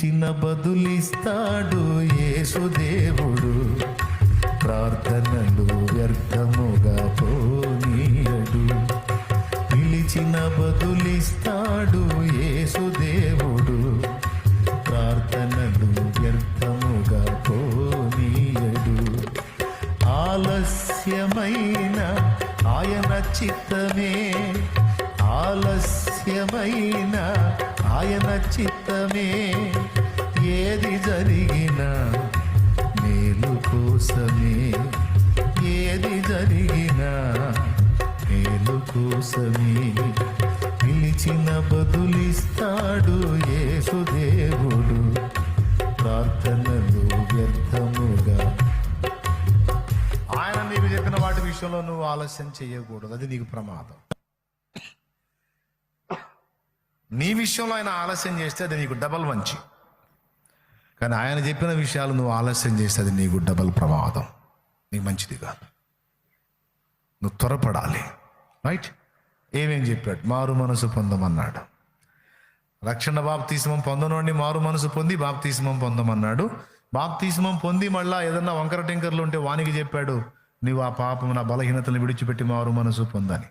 పిలిచిన బదులిస్తాడు యేసుదేవుడు, ప్రార్థనలు వ్యర్థముగా పోనీయడు. పిలిచిన బదులిస్తాడు యేసుదేవుడు, ప్రార్థనలు వ్యర్థముగా పోనీయడు. ఆలస్యమైన ఆయన చిత్తమే, ఆలస్యమైన ఆయన చిత్తమే, ఏది జరిగినా మేలు కోసమే, ఏది జరిగినా మేలు కోసమే. పిలిచిన బదులిస్తాడు యేసుదేవుడు, ప్రార్థనలు వ్యర్థముగా. ఆయన నీకు చెప్పిన వాటి విషయంలో నువ్వు ఆలస్యం చేయకూడదు, అది నీకు ప్రమాదం. నీ విషయంలో ఆయన ఆలస్యం చేస్తే అది నీకు డబల్ మంచి, కానీ ఆయన చెప్పిన విషయాలు నువ్వు ఆలస్యం చేస్తే అది నీకు డబల్ ప్రమాదం, నీకు మంచిది కాదు. నువ్వు త్వరపడాలి. రైట్? ఏమేం చెప్పాడు? మారు మనసు పొందమన్నాడు. రక్షణ బాప్తిస్మం పొందనోడిని మారు మనసు పొంది బాప్తిస్మం పొందమన్నాడు. బాప్తిస్మం పొంది మళ్ళా ఏదన్నా వంకర టింకర్లు ఉంటే వానికి చెప్పాడు, నువ్వు ఆ పాపం నా బలహీనతలను విడిచిపెట్టి మారు మనసు పొందని.